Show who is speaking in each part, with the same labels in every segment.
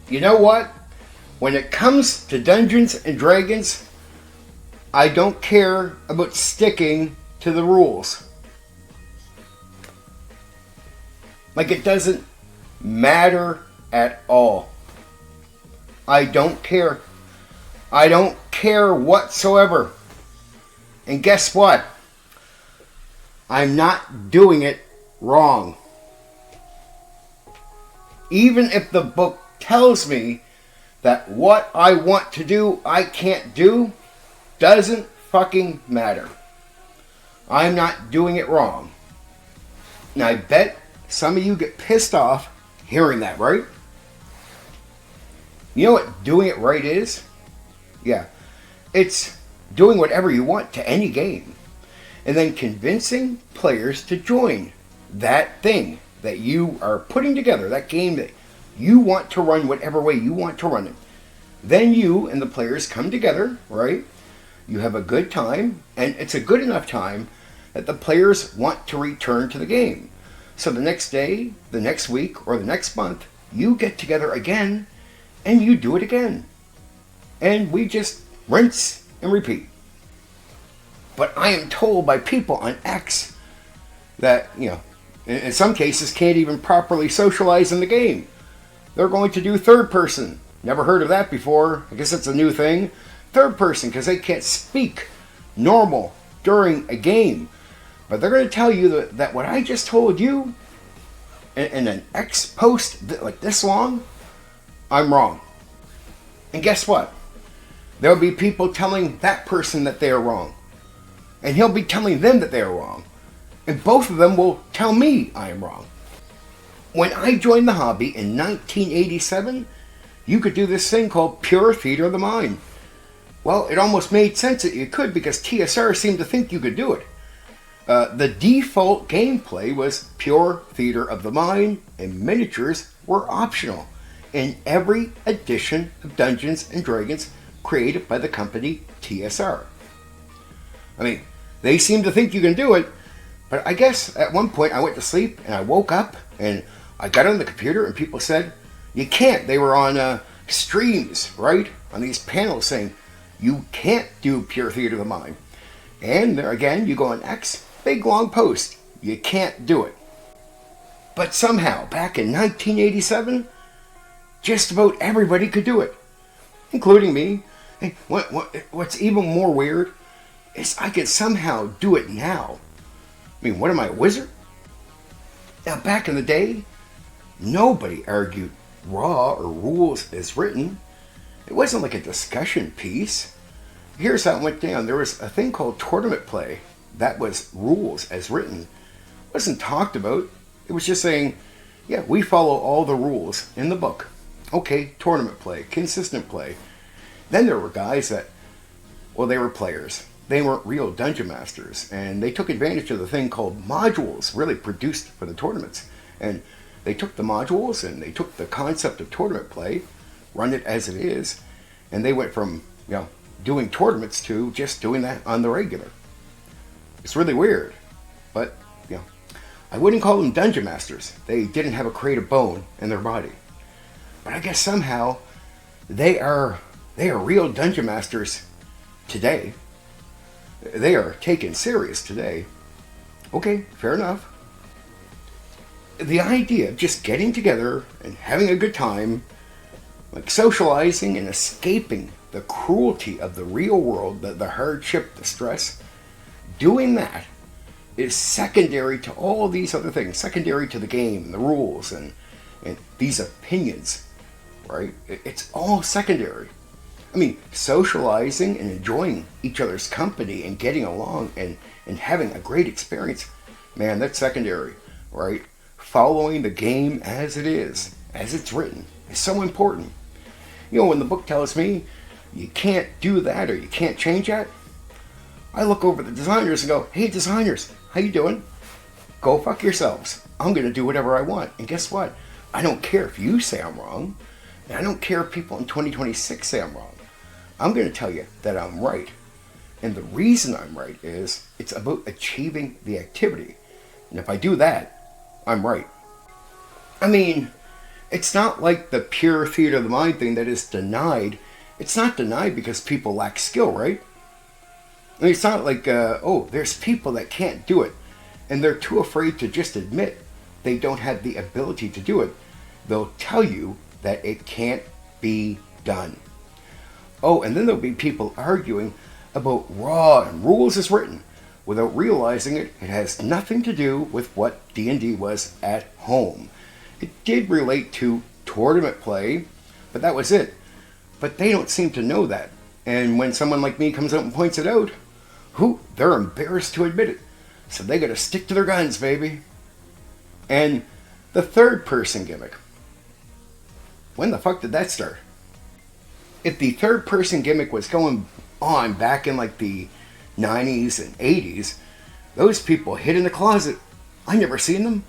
Speaker 1: You know what? When it comes to Dungeons and Dragons, I don't care about sticking to the rules. Like, it doesn't matter at all. I don't care. I don't care whatsoever. And guess what? I'm not doing it wrong. Even if the book tells me that what I want to do, I can't do, doesn't fucking matter. I'm not doing it wrong. Now, I bet some of you get pissed off hearing that, right? You know what doing it right is? Yeah, it's doing whatever you want to any game, and then convincing players to join that thing that you are putting together, that game that you want to run whatever way you want to run it. Then you and the players come together, right? You have a good time, and it's a good enough time that the players want to return to the game. So the next day, the next week, or the next month, you get together again, and you do it again. And we just rinse and repeat. But I am told by people on X that, in some cases can't even properly socialize in the game. They're going to do third person. Never heard of that before. I guess it's a new thing. Third person, because they can't speak normal during a game. But they're going to tell you that what I just told you in an X post like this long, I'm wrong. And guess what? There'll be people telling that person that they are wrong. And he'll be telling them that they are wrong. And both of them will tell me I am wrong. When I joined the hobby in 1987, you could do this thing called pure theater of the mind. Well, it almost made sense that you could because TSR seemed to think you could do it. The default gameplay was pure theater of the mind, and miniatures were optional in every edition of Dungeons and Dragons created by the company TSR. I mean, they seem to think you can do it, but I guess at one point I went to sleep and I woke up and I got on the computer and people said, you can't. They were on streams, right? On these panels saying, you can't do pure theater of the mind. And there again, you go on X, big long post. You can't do it. But somehow, back in 1987, just about everybody could do it, including me. Hey, what's even more weird is I could somehow do it now. I mean, what am I, a wizard? Now, back in the day, nobody argued raw or rules as written. It wasn't like a discussion piece. Here's how it went down. There was a thing called tournament play. That was rules as written. It wasn't talked about. It was just saying, yeah, we follow all the rules in the book. Okay, tournament play, consistent play. Then there were guys that, well, they were players. They weren't real dungeon masters, and they took advantage of the thing called modules, really produced for the tournaments. And they took the modules and they took the concept of tournament play, run it as it is, and they went from, doing tournaments to just doing that on the regular. It's really weird, but, I wouldn't call them dungeon masters. They didn't have a creative bone in their body. But I guess somehow they are real dungeon masters today. They are taken serious today. Okay, fair enough. The idea of just getting together and having a good time, like socializing and escaping the cruelty of the real world, the hardship, the stress, doing that is secondary to all these other things, secondary to the game, the rules, and these opinions, right? It's all secondary. I mean, socializing and enjoying each other's company and getting along and having a great experience, man, that's secondary, right? Following the game as it is, as it's written, is so important. When the book tells me you can't do that or you can't change that, I look over the designers and go, hey, designers, how you doing? Go fuck yourselves. I'm going to do whatever I want. And guess what? I don't care if you say I'm wrong. And I don't care if people in 2026 say I'm wrong. I'm going to tell you that I'm right. And the reason I'm right is it's about achieving the activity. And if I do that, I'm right. I mean, It's not like the pure theater of the mind thing that is denied. It's not denied because people lack skill, right? I mean, it's not like, there's people that can't do it, and they're too afraid to just admit they don't have the ability to do it. They'll tell you that it can't be done. Oh, and then there'll be people arguing about raw and rules as written without realizing it has nothing to do with what D&D was at home. It did relate to tournament play, but that was it. But they don't seem to know that. And when someone like me comes out and points it out, they're embarrassed to admit it. So they gotta stick to their guns, baby. And the third person gimmick. When the fuck did that start? If the third person gimmick was going on back in like the 90s and 80s, those people hid in the closet. I never seen them,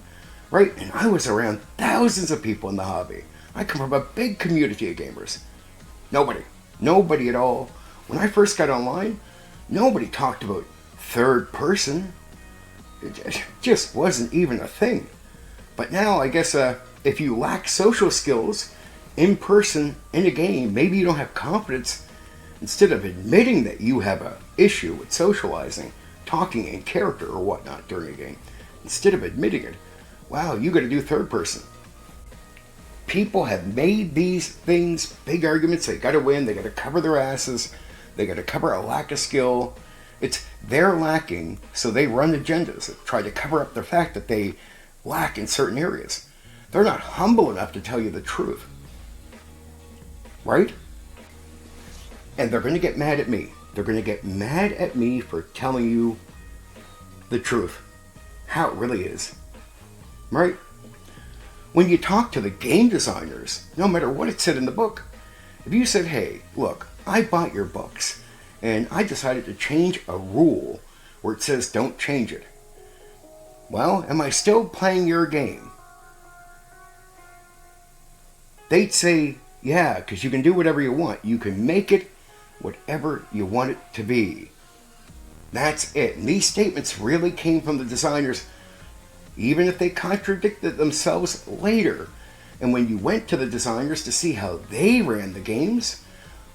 Speaker 1: right? And I was around thousands of people in the hobby. I come from a big community of gamers. Nobody at all. When I first got online, nobody talked about third person. It just wasn't even a thing. But now, I guess, if you lack social skills in person in a game, maybe you don't have confidence, instead of admitting that you have an issue with socializing, talking in character or whatnot during a game, instead of admitting it, wow, you got to do third person. People have made these things big arguments. They got to win. They got to cover their asses. They got to cover a lack of skill. They're lacking, so they run agendas that try to cover up the fact that they lack in certain areas. They're not humble enough to tell you the truth. Right? And they're going to get mad at me. They're going to get mad at me for telling you the truth. How it really is. Right? When you talk to the game designers, no matter what it said in the book, if you said, hey, look, I bought your books, and I decided to change a rule where it says don't change it. Well, am I still playing your game? They'd say, yeah, because you can do whatever you want. You can make it whatever you want it to be. That's it. And these statements really came from the designers, even if they contradicted themselves later. And when you went to the designers to see how they ran the games,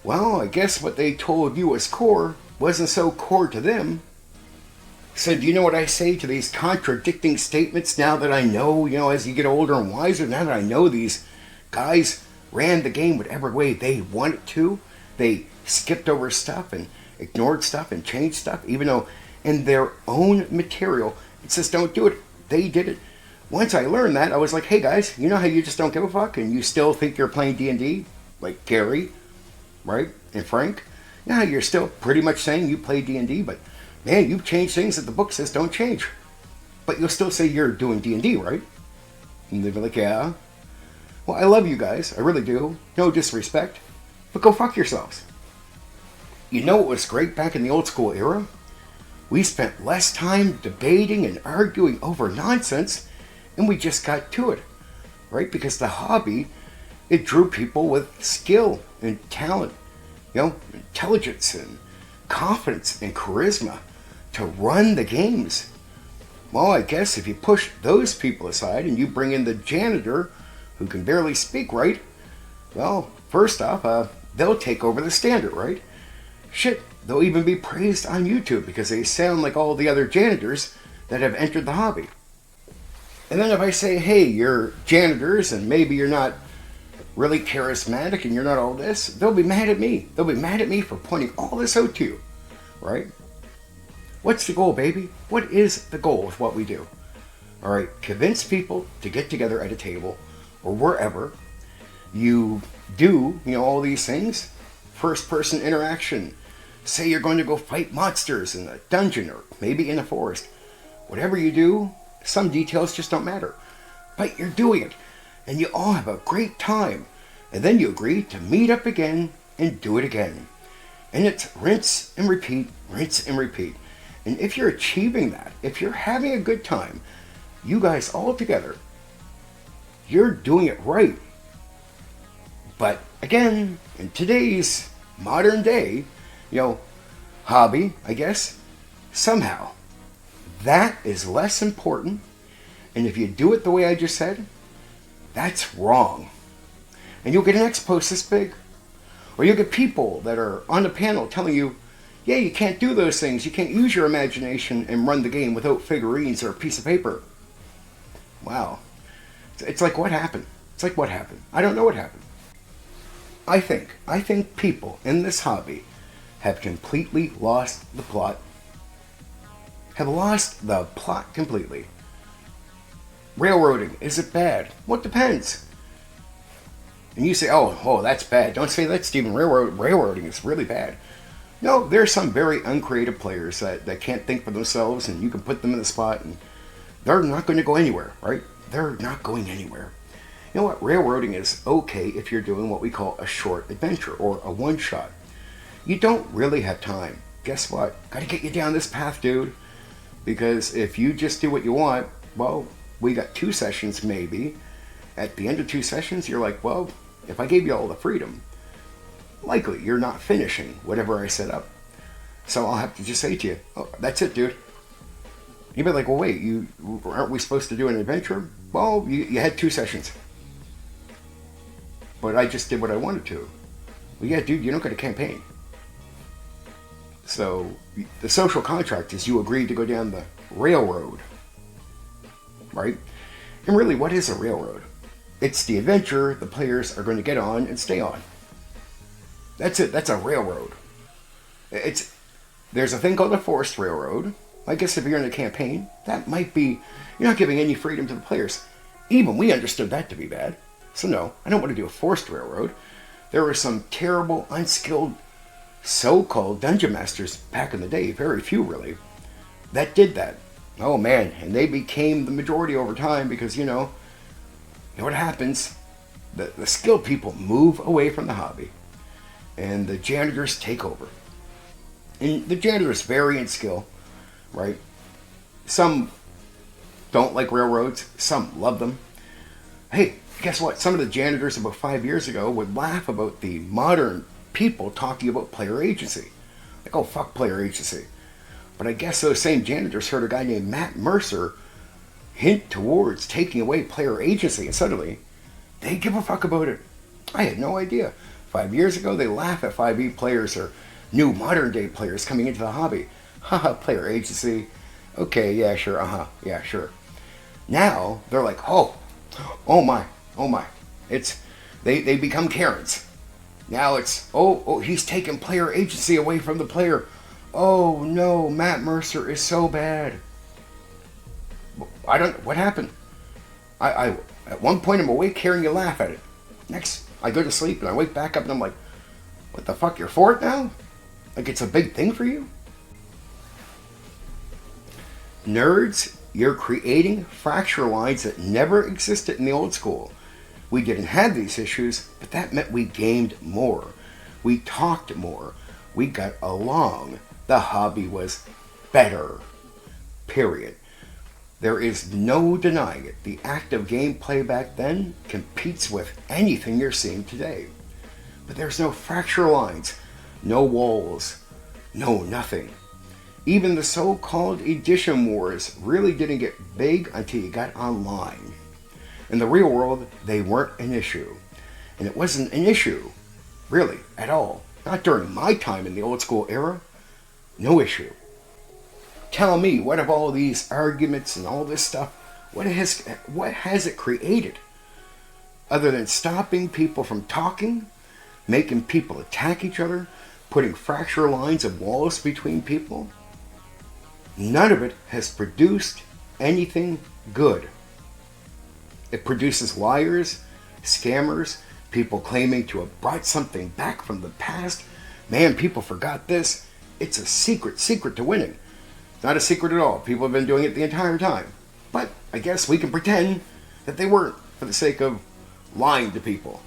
Speaker 1: well, I guess what they told you was core wasn't so core to them. So do you know what I say to these contradicting statements now that I know, as you get older and wiser, now that I know these guys ran the game whatever way they wanted to, they skipped over stuff and ignored stuff and changed stuff, even though in their own material it says don't do it. They did it. Once I learned that, I was like, hey guys, you know how you just don't give a fuck and you still think you're playing D&D? Like Gary, right? And Frank? You know how you're still pretty much saying you play D&D, but man, you've changed things that the book says don't change. But you'll still say you're doing D&D, right? And they'll be like, yeah. Well, I love you guys. I really do. No disrespect. But go fuck yourselves. You know what was great back in the old school era? We spent less time debating and arguing over nonsense, and we just got to it, right? Because the hobby, it drew people with skill and talent, intelligence and confidence and charisma to run the games. Well, I guess if you push those people aside and you bring in the janitor who can barely speak right, well, first off, they'll take over the standard, right? Shit, they'll even be praised on YouTube because they sound like all the other janitors that have entered the hobby. And then if I say, hey, you're janitors and maybe you're not really charismatic and you're not all this, they'll be mad at me. They'll be mad at me for pointing all this out to you, right? What's the goal, baby? What is the goal with what we do? All right, convince people to get together at a table or wherever. You do, all these things. First person interaction. Say you're going to go fight monsters in a dungeon or maybe in a forest. Whatever you do, some details just don't matter. But you're doing it. And you all have a great time. And then you agree to meet up again and do it again. And it's rinse and repeat, rinse and repeat. And if you're achieving that, if you're having a good time, you guys all together, you're doing it right. But again, in today's modern day, hobby, I guess, somehow, that is less important. And if you do it the way I just said, that's wrong. and you'll get an X post this big. Or you'll get people that are on the panel telling you, yeah, you can't do those things. You can't use your imagination and run the game without figurines or a piece of paper. Wow. It's like, what happened? It's like, what happened? I don't know what happened. I think people in this hobby have completely lost the plot. Have lost the plot completely. Railroading, is it bad? Well, it depends. And you say, oh, that's bad. Don't say that, Stephen. Railroading is really bad. No, there are some very uncreative players that can't think for themselves, and you can put them in the spot, and they're not going to go anywhere, right? They're not going anywhere. You know what? Railroading is okay if you're doing what we call a short adventure or a one-shot. You don't really have time. Guess what? Got to get you down this path, dude. Because if you just do what you want, well, we got 2 sessions maybe. At the end of 2 sessions, you're like, well, if I gave you all the freedom, likely you're not finishing whatever I set up. So I'll have to just say to you, oh, that's it, dude. You'd be like, well, wait, aren't we supposed to do an adventure? Well, you had 2 sessions. But I just did what I wanted to. Well, yeah, dude, you don't get a campaign. So the social contract is you agreed to go down the railroad, right? And really, what is a railroad? It's the adventure the players are going to get on and stay on. That's it. That's a railroad. There's a thing called a forced railroad. I guess if you're in a campaign, that might be, you're not giving any freedom to the players. Even we understood that to be bad. So no, I don't want to do a forced railroad. There were some terrible, unskilled, so-called dungeon masters back in the day, very few really, that did that. Oh man, and they became the majority over time because, you know what happens? The skilled people move away from the hobby, and the janitors take over. And the janitors vary in skill, right? Some don't like railroads, some love them. Hey, guess what? Some of the janitors about 5 years ago would laugh about the modern people talking about player agency. Like, oh, fuck player agency. But I guess those same janitors heard a guy named Matt Mercer hint towards taking away player agency, and suddenly they give a fuck about it. I had no idea. 5 years ago, they laugh at 5e players or new modern day players coming into the hobby. Haha, player agency. Okay, yeah, sure, yeah, sure. Now, they're like, oh my. They become Karens. Now it's, he's taking player agency away from the player. Oh no, Matt Mercer is so bad. What happened? I at one point I'm awake hearing you laugh at it. Next, I go to sleep and I wake back up and I'm like, what the fuck, you're for it now? Like it's a big thing for you? Nerds, you're creating fracture lines that never existed in the old school. We didn't have these issues, but that meant we gamed more. We talked more. We got along. The hobby was better. Period. There is no denying it. The act of gameplay back then competes with anything you're seeing today. But there's no fracture lines, no walls, no nothing. Even the so-called edition wars really didn't get big until you got online. In the real world, they weren't an issue. And it wasn't an issue, really, at all. Not during my time in the old school era. No issue. Tell me, what of all these arguments and all this stuff, what has it created? Other than stopping people from talking, making people attack each other, putting fracture lines of walls between people? None of it has produced anything good. It produces liars, scammers, people claiming to have brought something back from the past. Man, people forgot this. It's a secret to winning. Not a secret at all. People have been doing it the entire time. But I guess we can pretend that they weren't for the sake of lying to people.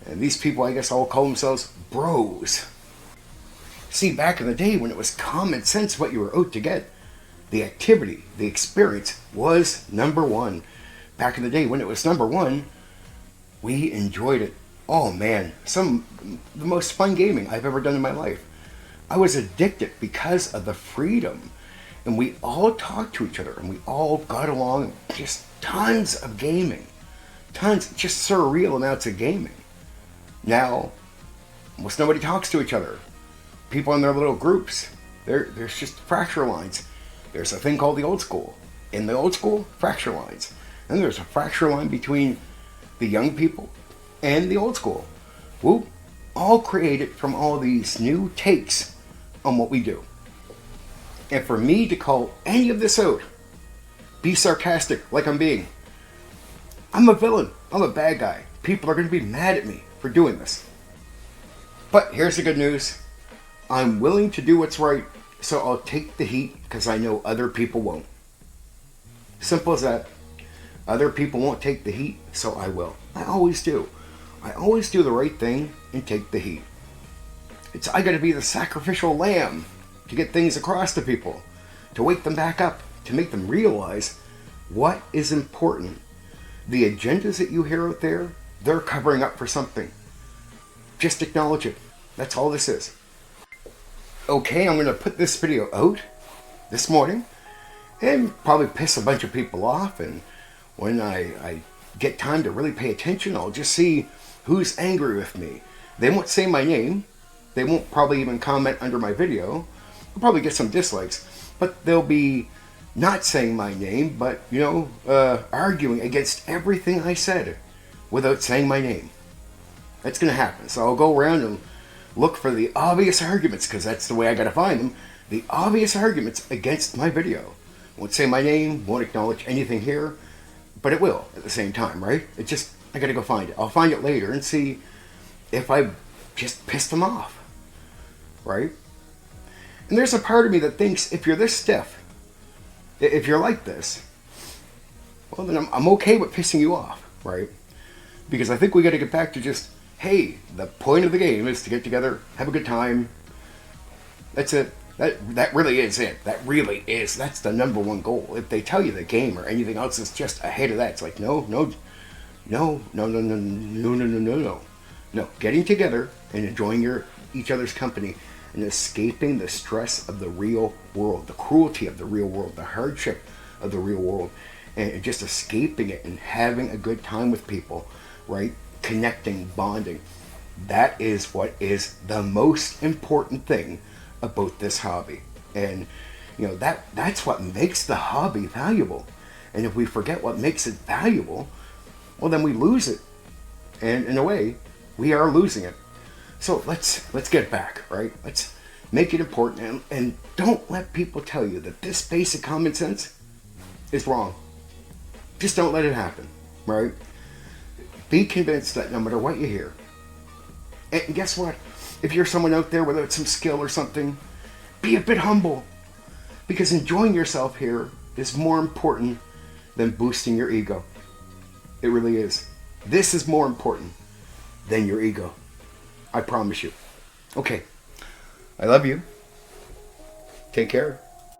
Speaker 1: And these people, I guess, all call themselves bros. See, back in the day when it was common sense what you were out to get, the activity, the experience was number one. Back in the day when it was number one, we enjoyed it. Oh man, the most fun gaming I've ever done in my life. I was addicted because of the freedom. And we all talked to each other and we all got along. Just tons of gaming. Tons, just surreal amounts of gaming. Now, almost nobody talks to each other. People in their little groups, there's just fracture lines. There's a thing called the old school. In the old school, fracture lines. And there's a fracture line between the young people and the old school. Whoop, all created from all these new takes on what we do. And for me to call any of this out, be sarcastic like I'm being, I'm a villain. I'm a bad guy. People are going to be mad at me for doing this. But here's the good news. I'm willing to do what's right, so I'll take the heat because I know other people won't. Simple as that. Other people won't take the heat, so I will. I always do. I always do the right thing and take the heat. I gotta be the sacrificial lamb to get things across to people, to wake them back up, to make them realize what is important. The agendas that you hear out there, they're covering up for something. Just acknowledge it. That's all this is. Okay, I'm gonna put this video out this morning and probably piss a bunch of people off, and when I get time to really pay attention, I'll just see who's angry with me. They won't say my name. They won't probably even comment under my video. I'll probably get some dislikes, but they'll be not saying my name, but, arguing against everything I said without saying my name. That's going to happen. So I'll go around and look for the obvious arguments, because that's the way I got to find them. The obvious arguments against my video. Won't say my name, won't acknowledge anything here, but it will at the same time, right? I got to go find it. I'll find it later and see if I just pissed them off, right? And there's a part of me that thinks if you're this stiff, if you're like this, well, then I'm okay with pissing you off, right? Because I think we got to get back to just, hey, the point of the game is to get together, have a good time. That's it. That really is it. That's the number one goal. If they tell you the game or anything else is just ahead of that, it's like, no. Getting together and enjoying each other's company and escaping the stress of the real world, the cruelty of the real world, the hardship of the real world, and just escaping it and having a good time with people, right? Connecting, bonding. That is what is the most important thing about this hobby. And that's what makes the hobby valuable. And if we forget what makes it valuable, well, then we lose it. And in a way, we are losing it. So let's get back, right? Let's make it important, and don't let people tell you that this basic common sense is wrong. Just don't let it happen, right? Be convinced that no matter what you hear, and guess what? If you're someone out there without some skill or something, be a bit humble, because enjoying yourself here is more important than boosting your ego. It really is. This is more important than your ego. I promise you. Okay. I love you. Take care.